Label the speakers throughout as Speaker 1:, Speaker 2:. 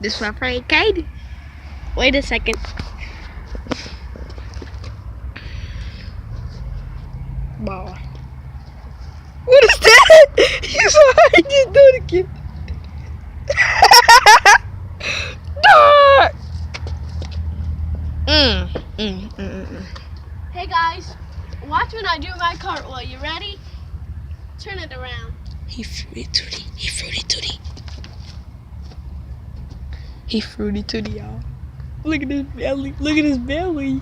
Speaker 1: This is my friend Katie. Wait a second. Ball. What is that? You saw how he just do it again.
Speaker 2: Hey guys, watch when I do my cartwheel. You ready? Turn it around.
Speaker 1: He fruity tooty. He fruity tooty. He fruity tooty, y'all. Look at his belly. Look at his belly.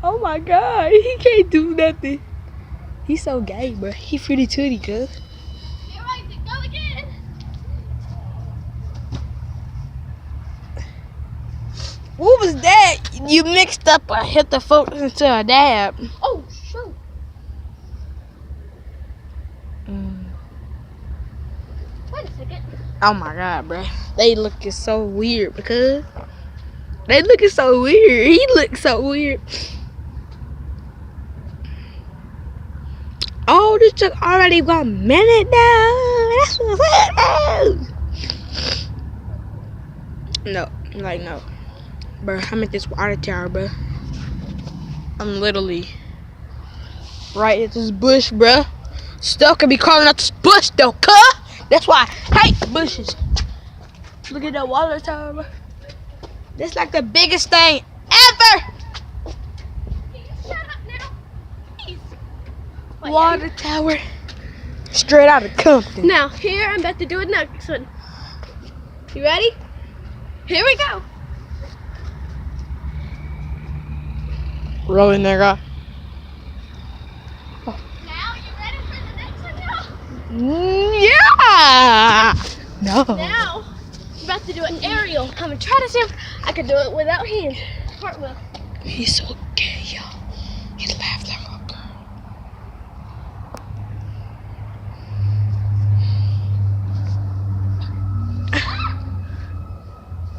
Speaker 1: Oh my God. He can't do nothing. He's so gay, bro. He fruity tooty, cuz.
Speaker 2: Get right, go again.
Speaker 1: What was that? You mixed up a hit the foot into a dab.
Speaker 2: Oh, shoot. Wait a second.
Speaker 1: Oh my God, bro. They looking so weird because they looking so weird. He looks so weird. Oh, this took already 1 minute now. That's what's happening. No, like no. Bro, I'm at this water tower, bro. I'm literally right at this bush, bro. Still could be crawling up this bush though, cuh. That's why I hate bushes. Look at that water tower, bro. That's like the biggest thing ever.
Speaker 2: Can you shut up now? Please. Wait,
Speaker 1: Water tower. Straight out of Compton.
Speaker 2: Now, here I'm about to do a next one. You ready? Here we go.
Speaker 1: Rolling there, guy.
Speaker 2: Now, you ready for the next one now?
Speaker 1: Yeah. No.
Speaker 2: Now, I'm about to do an aerial. I'm gonna try to see if I can do it without hands. Cartwheel.
Speaker 1: He's so gay, y'all. He laughed like a girl.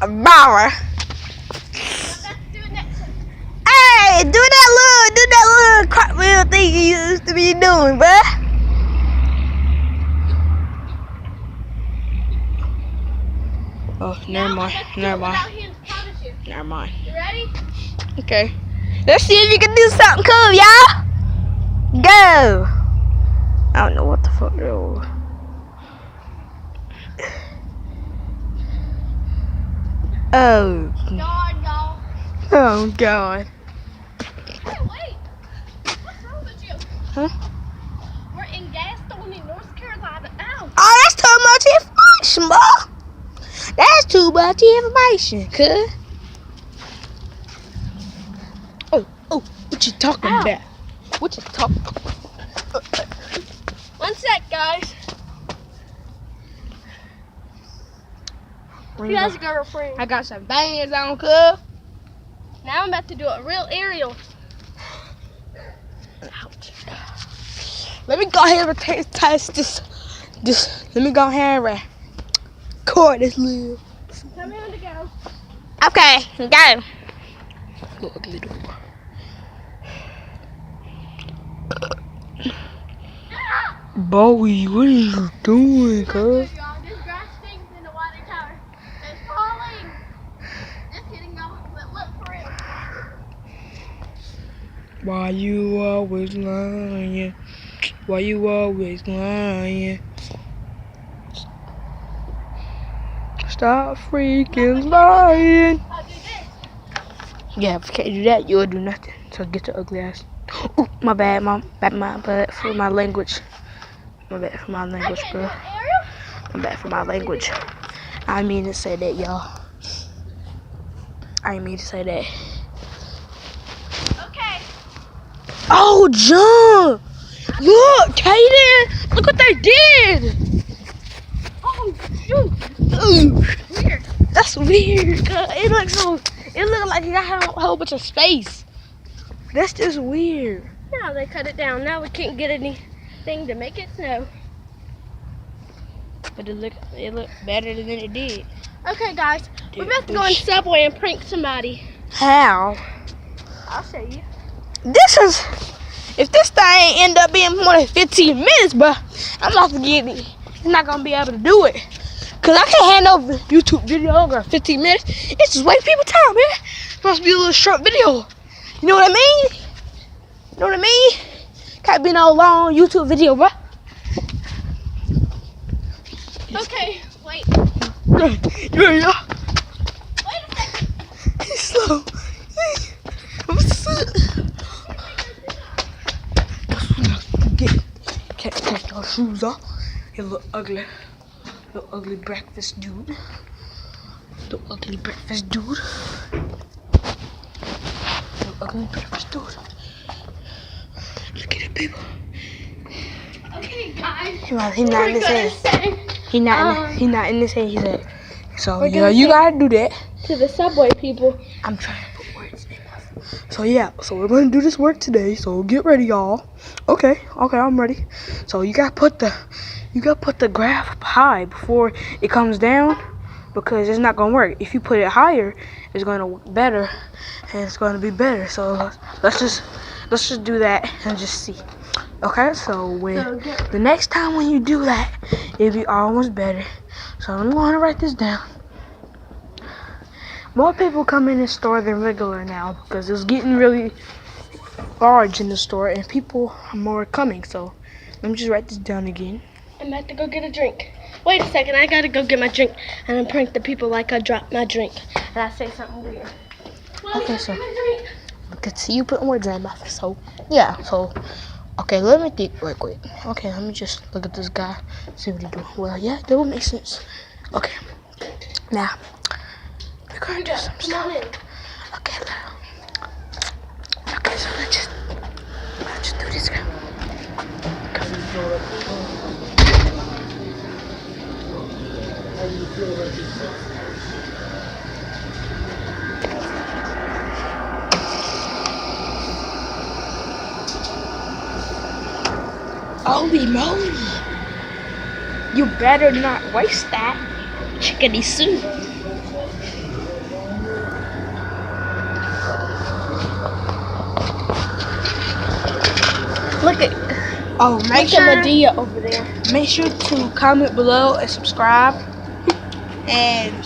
Speaker 1: A bower.
Speaker 2: Let's do it next one.
Speaker 1: Hey, do that little cartwheel thing you used to be doing, bruh. Oh, never mind. Never mind.
Speaker 2: Without hands, promise you.
Speaker 1: Never mind.
Speaker 2: You ready?
Speaker 1: Okay. Let's see if you can do something cool, y'all. Go. I don't know what the fuck that was. Oh.
Speaker 2: God, y'all.
Speaker 1: Oh, God.
Speaker 2: Hey, wait. What's wrong with you?
Speaker 1: Huh?
Speaker 2: We're in Gastonia, North Carolina. Ow.
Speaker 1: Oh, that's too much information, boy. That's too much information, cuz. Oh, what you talking
Speaker 2: Ow.
Speaker 1: about? What you talking?
Speaker 2: 1 sec, guys. You guys got a friend.
Speaker 1: I got some bands on, cuz.
Speaker 2: Now I'm about to do a real aerial.
Speaker 1: Ouch. Let me go ahead and test this. Let me go ahead and record this little.
Speaker 2: Tell me when to go.
Speaker 1: Okay, go. Look, ugly door. Bowie, what are you doing, cuz?
Speaker 2: Y'all, this grass stings in the water tower. It's falling. Just kidding, y'all. But look for real.
Speaker 1: Why you always lying? Why you always lying? Stop freaking lying.
Speaker 2: I'll do this.
Speaker 1: Yeah, if you can't do that, you'll do nothing. So get your ugly ass. Ooh, my bad, mom. My bad for my language. My bad for my language,
Speaker 2: I can't
Speaker 1: bro.
Speaker 2: do an aerial.
Speaker 1: My bad for my language. I mean to say that, y'all. I mean to say that.
Speaker 2: Okay.
Speaker 1: Oh, jump! Look, Kaden! Look what they did!
Speaker 2: Oh, shoot.
Speaker 1: Ooh,
Speaker 2: Weird.
Speaker 1: that's weird. It looks like you got a whole bunch of space. That's just weird.
Speaker 2: Now they cut it down. Now we can't get anything to make it snow.
Speaker 1: But it looked better than it did.
Speaker 2: Okay, guys. We're about to go on Subway and prank somebody.
Speaker 1: How?
Speaker 2: I'll show you.
Speaker 1: If this thing end up being more than 15 minutes, bro, I'm about to get it. He's not gonna be able to do it. Cause I can't handle a YouTube video longer 15 minutes. It's just wasting people's time, man. It must be a little short video. You know what I mean? You know what I mean? Can't be no long YouTube video, bro.
Speaker 2: Okay, wait.
Speaker 1: You ready, y'all?
Speaker 2: Wait a second.
Speaker 1: He's slow. I'm sick. Can't take your shoes off. You little ugly breakfast dude. Little ugly breakfast dude. Little ugly breakfast dude. Look at it, people.
Speaker 2: Okay, guys.
Speaker 1: He's not in his head. He's not in his head. So yeah,
Speaker 2: gonna
Speaker 1: you gotta do that.
Speaker 2: To the subway people.
Speaker 1: I'm trying to put words in my mouth. So yeah, so we're gonna do this work today. So get ready, y'all. Okay, I'm ready. So you gotta put the graph up high before it comes down, because it's not gonna work. If you put it higher, it's gonna work better, and it's gonna be better. So let's just do that and just see. Okay, so the next time when you do that, it'll be almost better. So I'm gonna write this down. More people come in the store than regular now because it's getting really large in the store and people are more coming. So let me just write this down again.
Speaker 2: I'm about to go get a drink. Wait a second, I gotta go get my drink and then prank the people like I dropped my drink and I say something weird.
Speaker 1: Okay, so I could see you putting words in my mouth. So yeah, so okay, let me think right quick. Okay, let me just look at this guy, see what he do. Well, yeah, that would make sense. Okay, now we're gonna do some stuff. Okay, okay, so let's just do this. Holy moly! You better not waste that chickadee soup.
Speaker 2: Look at Medea over there.
Speaker 1: Make sure to comment below and subscribe and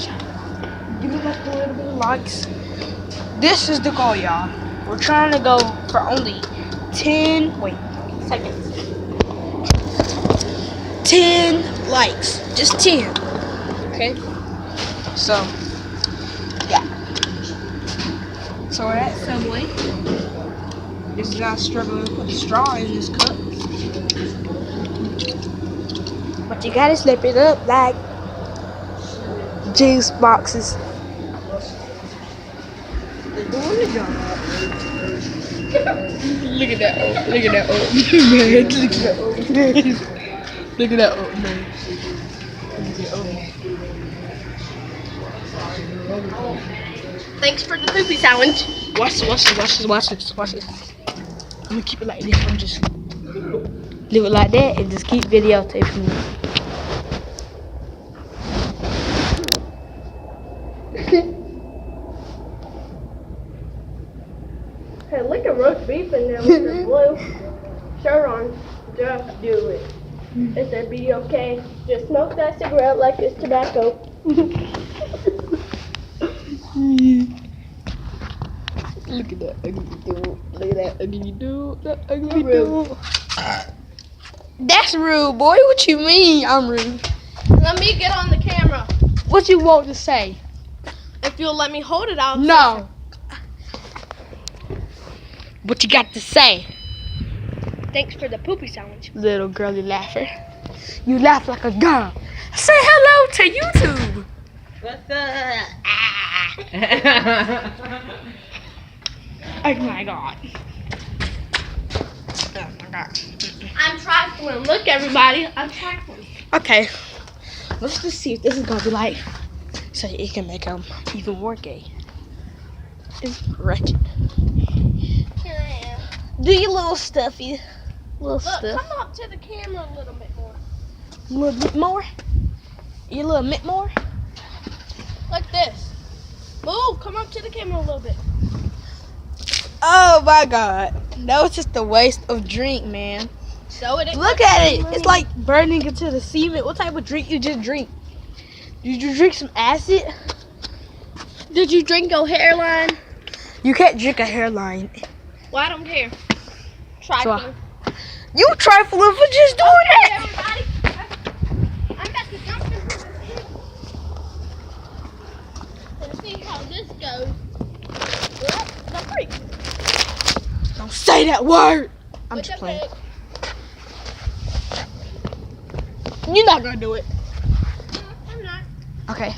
Speaker 1: give it like a little bit of likes. This is the goal, y'all. We're trying to go for only 10 seconds. 10 likes. Just 10. Okay? So, yeah. So we're at Subway. This guy's struggling to put the straw in this cup. But you gotta slip it up like juice boxes. They're doing the job. Look at that old man. Look at that old man. Look at that old man.
Speaker 2: Thanks for the poopy challenge.
Speaker 1: Watch this. I'm gonna keep it like this. I'm just leave it like that and just keep videotaping it.
Speaker 2: Hey, look at roast beef in there with the blue shirt on. Just do it. It said be okay. Just smoke that cigarette like it's tobacco.
Speaker 1: Look at that ugly dude. Look at that ugly dude. That ugly dude. That's rude, boy. What you mean I'm rude?
Speaker 2: Let me get on the camera.
Speaker 1: What you want to say?
Speaker 2: If you'll let me hold it, I'll
Speaker 1: No. What you got to say?
Speaker 2: Thanks for the poopy challenge.
Speaker 1: Little girly laugher. You laugh like a girl. Say hello to YouTube.
Speaker 3: What's up?
Speaker 1: Oh my god. Oh my god.
Speaker 2: I'm trifling. Look, everybody. I'm trifling.
Speaker 1: Okay. Let's just see if this is gonna be like, so it can make him even more gay. It's wretched.
Speaker 2: Here I am.
Speaker 1: Do your little stuffy. Little
Speaker 2: Look,
Speaker 1: stuff.
Speaker 2: come up to the camera a little bit more.
Speaker 1: A little bit more? You a little bit more?
Speaker 2: Like this. Move. Come up to the camera a little bit.
Speaker 1: Oh my god. That was just a waste of drink, man.
Speaker 2: So it.
Speaker 1: Look at it. It's like burning into the cement. What type of drink you just drink? Did you drink some acid?
Speaker 2: Did you drink your hairline?
Speaker 1: You can't drink a hairline.
Speaker 2: Well, I don't care. Trifling.
Speaker 1: You trifling for just doing that.
Speaker 2: Everybody, I'm about to jump into this and see how this goes. Well, the freak.
Speaker 1: Don't say that word. I'm
Speaker 2: With
Speaker 1: just
Speaker 2: the
Speaker 1: playing.
Speaker 2: pig.
Speaker 1: You're not gonna do it.
Speaker 2: No, I'm not.
Speaker 1: Okay.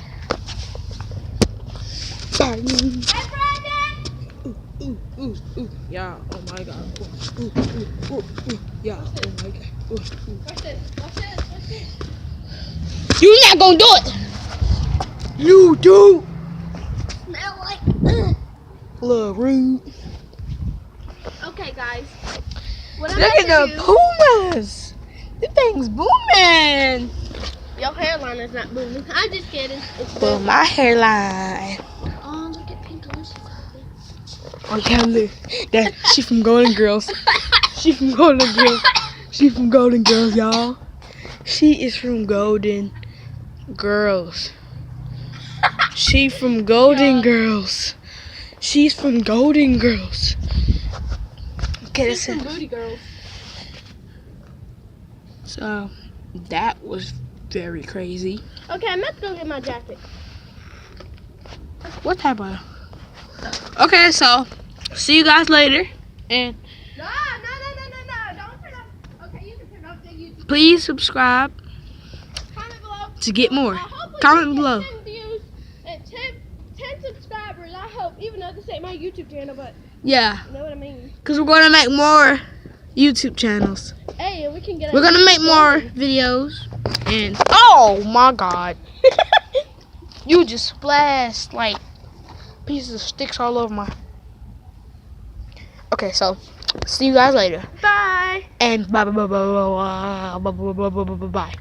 Speaker 2: Hey, Brandon!
Speaker 1: Yeah. Oh my god. Yeah. Oh my god.
Speaker 2: Watch this. Watch this. Watch this.
Speaker 1: You're not gonna do it. You do.
Speaker 2: Smell like.
Speaker 1: Little rude.
Speaker 2: Okay, guys. What I'm
Speaker 1: Look at
Speaker 2: gonna
Speaker 1: the
Speaker 2: do.
Speaker 1: pumas. The thing's booming.
Speaker 2: Your hairline is not booming. I'm just kidding. It's
Speaker 1: Well,
Speaker 2: booming.
Speaker 1: my hairline.
Speaker 2: Oh, look at Pink Lucy.
Speaker 1: Oh yeah, look. That she from Golden Girls. She from Golden Girls. She from Golden Girls, y'all. She is from Golden Girls. She from Golden Girls. She's from Golden Girls. Okay,
Speaker 2: She's some booty girls.
Speaker 1: so that was very crazy.
Speaker 2: Okay, I'm about to go get my jacket.
Speaker 1: What type of? Okay, so see you guys later, and
Speaker 2: No. Don't turn off. Okay, you can turn off the YouTube.
Speaker 1: please subscribe
Speaker 2: Comment below.
Speaker 1: to get more.
Speaker 2: Hopefully
Speaker 1: Comment
Speaker 2: we get
Speaker 1: below.
Speaker 2: 10 views and 10 subscribers. I hope, even though this ain't my YouTube channel, but
Speaker 1: Yeah,
Speaker 2: you know what I mean.
Speaker 1: because we're gonna make more YouTube channels.
Speaker 2: Hey, and we can get.
Speaker 1: We're gonna make more videos, and oh my god, you just splashed like pieces of sticks all over my. Okay, so see you guys later,
Speaker 2: Bye.
Speaker 1: and bye bye bye bye bye bye bye bye bye bye bye.